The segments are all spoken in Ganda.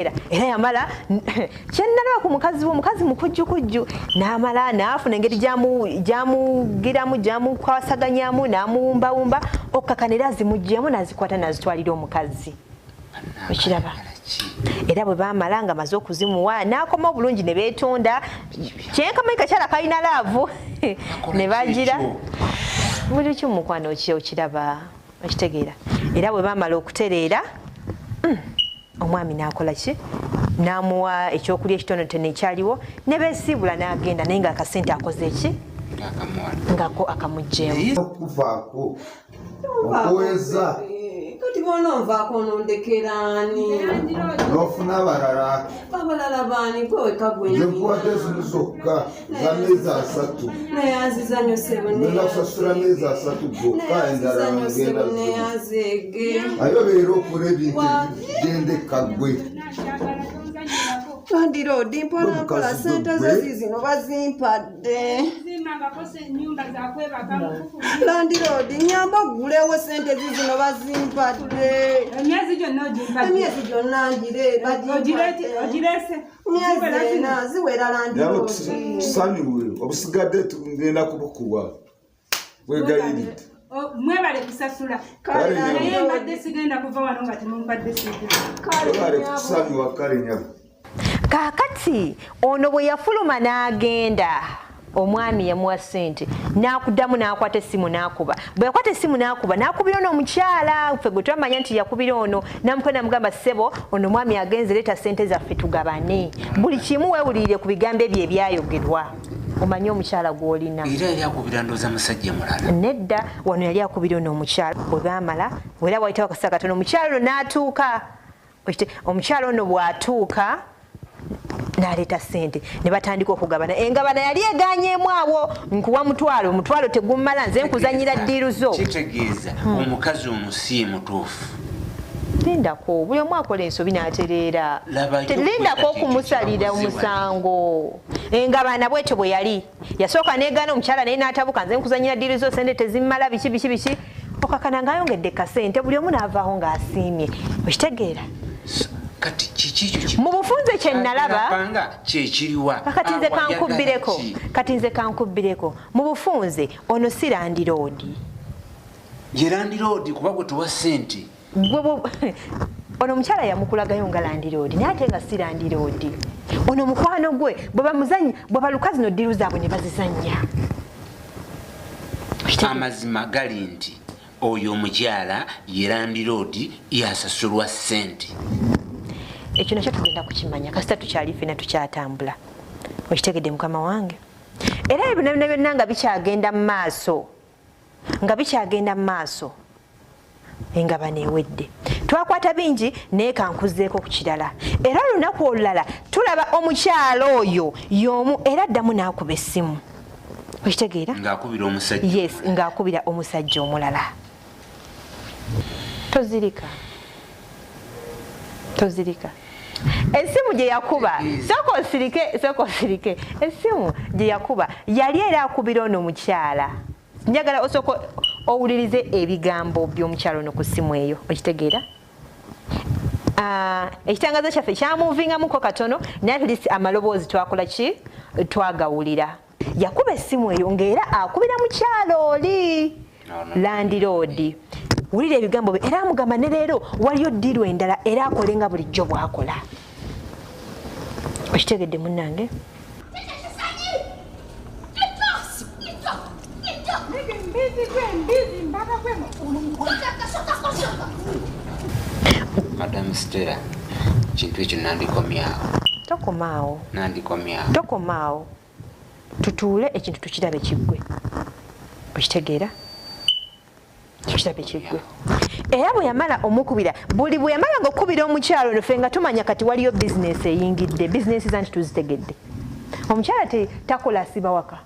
era yamala kyennalaba ku mukazi mukujjukujju n'amala n'afuna engeri gyamugiramu gyamukwasaganyamu n'amuwumbawumba okkakanira azimuggyemu n'azikwata n'azitwalira omukazi okiraba era bwe baamala nga maze okuzimuwa n'akoma obulungi ne beetonda kyenkamanyi kakyala kalina laavu ne bagira buli kimu mukwano okiraba okitegeera era bwe baamala okutereera omwami n'akola ki n'amuwa ekyokulya ekitonotono ekyaliwo ne beesiibula n'agenda naye nga akasente akoze eki ngako akamugjeemu okuvaako okuweza kati bona onvaako nondekeraani n'ofuna abalala baani kweweka gwenkuwadde zino zokka za meezi 3 naye azizanyuse nenasasula meezi 3 gokka endala ngenda neyazeege ayo beera okula ebintu ebigendeka gwe Landiroodi mpona nkola sente ze zizino bazimpadde Landiroodi nyamba gulewo sente zizino bazimpadde emyezi gyonna ogirese myezi ena ziwera Landiroodi tusanyuwe obusigadde tugenda kubukuwa bwegayiridde mwebale kusasula naye mbadde sigenda kuva wano nga temumpadde kusanyuwa kale nyabo kaakati ono bwe yafuluma n'agenda omwami yamuwa ssente n'akuddamu n'akwata essimu n'akuba bwe yakwata essimu n'akuba n'akubira ono omukyala ffe gwe twamanya nti yakubira ono namukwena namugamba ssebo ono omwami agenze leeta ssente zaffe tugabane buli kimu weewulirire ku bigambo ebyo ebyayogerwa omanye omukyala gw'olina era yali akubira ndooza musajja mulala nedda wano yali akubira ono omukyala bwe baamala era wayitawo akaseera katono omukyala ono n'atuuka omukyala ono bw'atuuka n'aleeta ssente ne batandika okugabana engabana yali eganyeemu awo nkuwa omutwalo tegumala nze nkuzanyira ddiiru zo kitegeeza omukazi ono si mutuufu lindako buli omu akola ensobi n'atereera lindako okumusalira omusango engabana bwetyo bwe yali yasooka neegaana omukyala naye n'atabuka nze nkuzanyira ddiiru zo sente tezimmala biki okakana ng'ayongedde kasente buli omu n'avaaho ng'asiimye okitegeera kati kiki mu bufunze kye nalaba kyekiriwa kati nze kankubbireko mu bufunze ono si landiroodi ye landiroodi kuba gwe tuwa ssente ono omukyala yamukulagayo nga landiroodi naye ate nga si landiroodi ono mukwano gwe bwe baluka zino ddiiru zaabwe ne bazizannya amazima gali nti oyo omukyala ye landiroodi yasasulwa ssente ekyo nakyo tugenda kukimanya kasita tukyali ffena tukyatambula okitegedde mukama wange era ebyo byonna nga bikyagenda mu maaso engabana ewedde twakwata bingi naye kankuzeeko ku kirala era olunaku olulala tulaba omukyala oyo y'omu era addamu n'akuba essimu okitegeera ng'akubira omusajja omulala tozirika essimu gye yakuba sooka osirike essimu gye yakuba yali era akubira ono omukyala njagala osooka owulirize ebigambo by'omukyala ono ku ssimu eyo okitegeera ekitangazo kyaffe kyamuvingamuko katono naye atlist amaloboozi twakola ki twagawulira yakuba essimu eyo ng'era akubira mukyala oli landiroodi wulira ebigambo bye era amugamba ne leero waliyo ddiiru endala era akole nga bulijjo bw'akola okitegedde munnange Madam Stella kintu ekyo tokomaawo tutuule ekintu tukirabe kiggwe okitegeera era bwe yamala omukubira buli bwe yamala nga okubira omukyalo nofe nga tumanya kati waliyo bizinesi eyingidde bizinesi zanti tuzitegedde omukyala takola asibawaka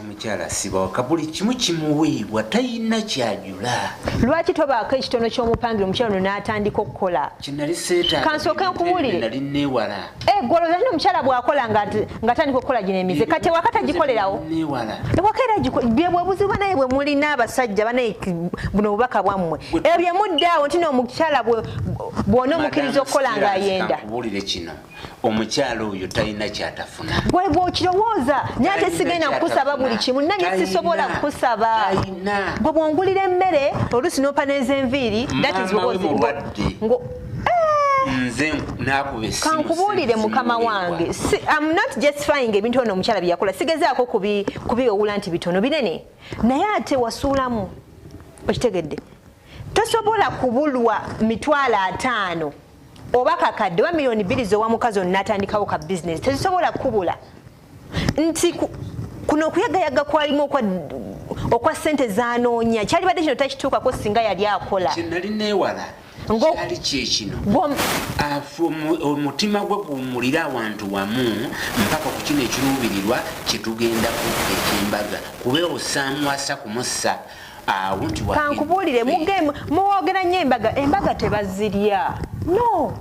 omukyala asibawaka buli kimu kimuweebwa talina kyajula lwaki tobaako ekitono ky'omupangire omukyala ono n'atandika okukola kinali seeta kansooka nkubuulire nali neewala goloza no mukyala bwakola nga tandika okukola gino emize kati wakata gikolerawo ewakera bwebuzibu naye bwe mulina abasajja banaye buno bubaka bwammwe ebyo bye muddaawo nti n'omukyala bw'ona omukkiriza okukola ng'ayenda kubuulire kino omukyala oyo talina kyatafuna gwe bw'okirowooza naye ate sigenda kukusaba buli kimu nanye sisobola kukusaba gwe bw'ongulira emmere oluusi n'opa n'ez'enviiri nze nakuba essimu kankubuulire mukama wange I'm not justifying ebintu ono omukyala bye yakola sigezaako kubiwewula nti bitono binene naye ate wasuulamu okitegedde tosobola kubulwa $5,000 oba kakadde wa miliyoni 2 z'owa mukazi ono n'atandikawo ka bizinesi tezisobola kubula nti kuno okuyagayaga kwalimu okwa ssente zanoonya kyalibadde kino takituukako singa yali akola kyenali neewala kyali kyekino omutima gwe guwummulira awantu wamu mpaka ku kino ekiruubirirwa kyetugendako ekyembaga kube osaamwasa kumussa awo nti kankubuulire muwogera nnyo embaga tebazirya no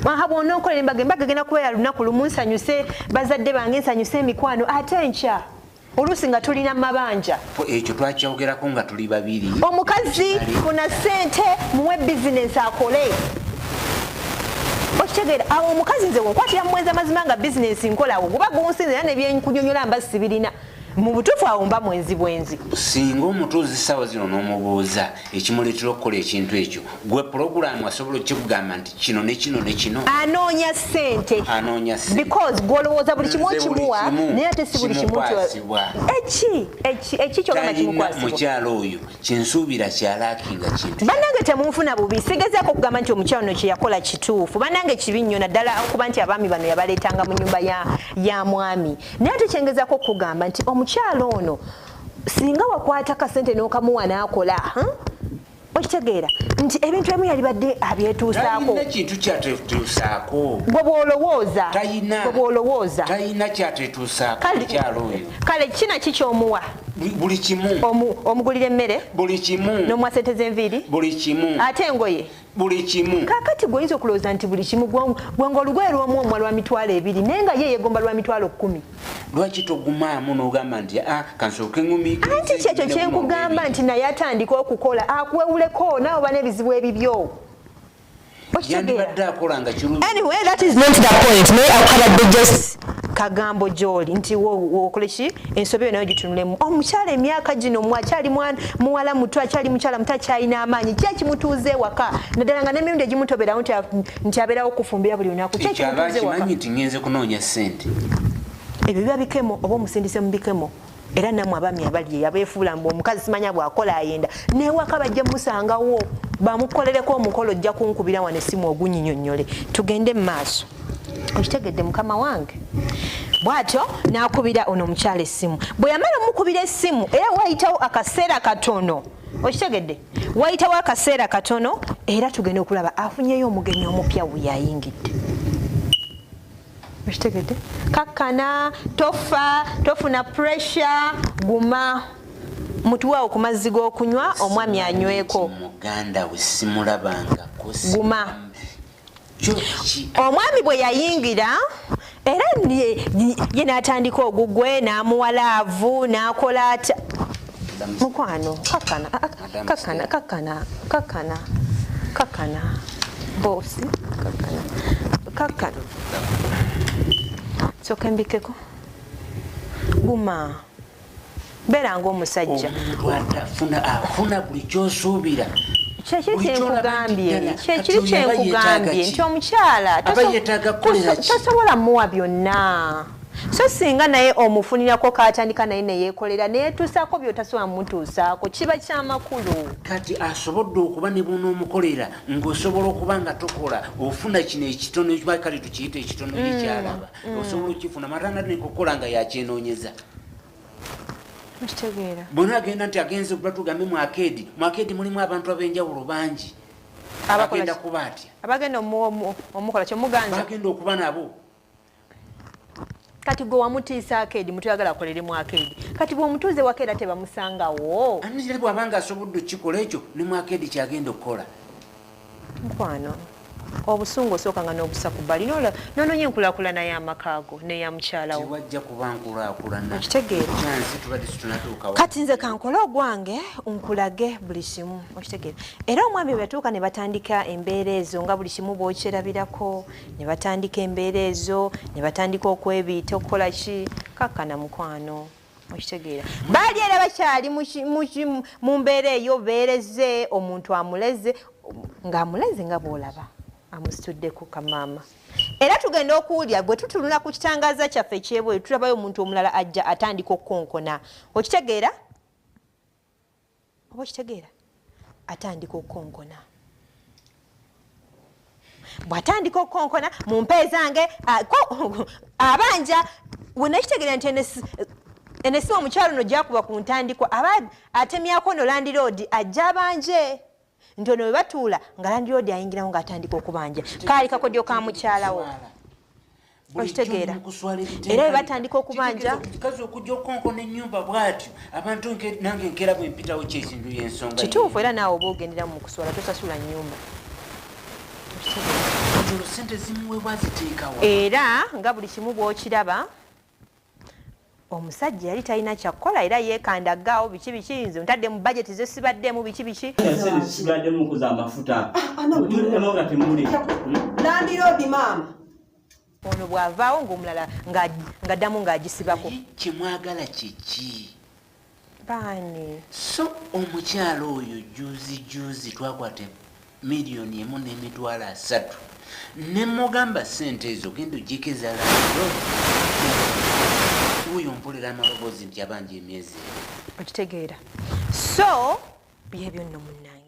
bw'onoonkolera embaga genda kubeera lunaku lumu nsanyuse bazadde bange nsanyuse emikwano ate nkya oluusi nga tulina mabanja ekyo twakyogerako nga tuli babiri omukazi funa ssente muwe bizinesi akole okitegeera awo omukazi nze wenkwatira mumwenza mazima nga bizinesi nkolawo guba gunsinze era nebyenkunyonyola mba sibirina mu butuufu awo mba mwenzi bwenzi singa omutuuzi ssaawa zino n'omubuuza ekimuleetera okukola ekintu ekyo gwe pulogulaamu asobola okikugamba nti kino ne kino ne kino anoonya ssente because gw'olowooza buli kimu okimuwa naye ate si buli kimu eki kyogamba kimukwasibwa mukyala oyo kyensuubira kyalaakinga kintu bannange temunfuna bubi sigezaako okugamba nti omukyala ono kye yakola kituufu bannange kibi nnyo naddala okuba nti abaami bano yabaleetanga mu nyumba ya mwami naye ate kyengezaako okugamba nti omukyalo ono singa wakwata kasente n'okamuwa n'akola okitegeera nti ebintu ebimu yali badde abyetuusaako kintu kyatetuusaako gwe bw'olowooza talina kyatetuusaako mukyalo oyo kale kina kikyomuwa buli kimu omugulira emmere buli kimu n'omuwa sente z'enviiri buli kimu ate engoye buli kimu kakati gweoyinza okulowooza nti buli kimu gwenga olugoye lw'omu omwa lwa $2,000 naye nga ye yegomba lwa $10,000 lwaki togumaamu n'ogamba nti kansooke ngumiike anti kyekyo kyenkugamba nti naye atandika okukola akuwewuleko naawe oba n'ebizibu ebibyo yandibadde akola nga kirungi anyway that is not the point naye akabadde just kagambo gy'oli nti wokole ki ensobi yo nayo gitunulemu omukyala emyaka gino mwakyali muwala muto akyali mukyala muto akyalina amaanyi kyekimutuuza ewaka naddala nga n'emirundi egimutoberawo nti abeerawo okufumbira buli lunaku kyekimutuuza ewaka kimanyi nti ngenze kunoonya ssente ebyo biba bikemo oba omusindise mu bikemo era nammwe abaami abali abeefuula mbu omukazi simanya bw'akola ayenda n'ewaka bajja musangawo bamukolereko omukolo ojja kunkubira wano essimu ogunyinyonnyole tugende mu maaso okitegedde mukama wange bw'atyo n'akubira ono omukyala essimu bwe yamala omukubira essimu era wayitawo akaseera katono okitegedde wayitawo akaseera katono era tugenda okulaba afunyeyo omugenyi omupya we yayingidde okitegedde kakkana tofuna pressure guma mutuwaawo ku mazzi g'okunywa omwami anyweko muganda we simulabanga guma omwami bwe yayingira era ye n'atandika ogugwe n'amuwa laavu n'akola atya mukwano kakkana bosi kakkana soka embikeko guma beera ng'omusajja afuna buli kyosuubira kyekiri kyenkugambye nti omukyala tosobola muwa byonna so singa naye omufunirako katandika naye neyeekolera neyetuusaako byotasobola mutuusaako kiba kyamakulu kati asobodde okuba ne bunoomukolera ng'osobola okuba nga tokola ofuna kino ekitono kale tukiyita ekitono ekyalaba osobola okifuna matanga nekokola nga yakyenoonyeza bwona agenda nti agenze okuba tugambe mu akedi mulimu abantu ab'enjawulo bangi agenda kuba atya abagenda omukola kyomuganza bagenda okuba nabo kati gwe wamutiisa akedi mutuyagala akolere mu akedi kati bw'omutuuze wakeera tebamusangawo anizire bw'abanga asobodde okukikola ekyo ne mu akedi kyagenda okukola mukwano obusungu osooka nga n'obusa ku bbali noonoonya enkulaakulana y'amakaago n'eya mukyalawo tewajja kuba nkulaakulana okitegeera kyansi tubadde situnatuukawo kati nze kankole ogwange nkulage buli kimu okitegeera era omwami bwe yatuuka ne batandika embeera ezo nga buli kimu bw'okyerabirako ne batandika embeera ezo ne batandika okwebiita okukola ki kakkana mukwano okitegeera baali era bakyali mu mbeera eyo beereze omuntu amuleze ng'amuleze nga bw'olaba amusituddeku kamaama era tugenda okuwulira bwe tutuluna ku kitangaaza kyaffe ekyebweru tulabayo omuntu omulala ajja atandika okukonkona okitegeera oba okitegeera atandika okukonkona bw'atandika okukonkona mu mpeera zange abanja wenakitegeera nti enesi omukyalo no gyakuba ku ntandikwa aba atemyako no landiroodi ajja abanje nti ono we batuula nga landiroodi ayingirawo ng'atandika okubanja kaali kakodyo ka mukyalawo okitegeera era we batandika okubanja kazi okujja okukonkona ennyumba bw'atyo abantu nange nkera bwe mpitawo kyekintu y'ensonga kituufu era naawe oba ogendera mu kuswala tosasula nnyumba sente zimuweebwa ziteekawa era nga buli kimu bw'okiraba omusajja yali talina kyakukola era yeekandagaawo biki nze ntadde mu bajeti ze sibaddemu biki sibaddemu kuza amafuta landiroodi maama ono bw'avaawo ng'omulala ng'addamu ng'agisibako kyemwagala kiki baani so omukyalo oyo juzi twakwata miliyoni 1.3 ne mugamba sente ezo genda ojjeko uyo mpulira amaloboozi nti abanja emyezi okitegeera so byebyo nno munnange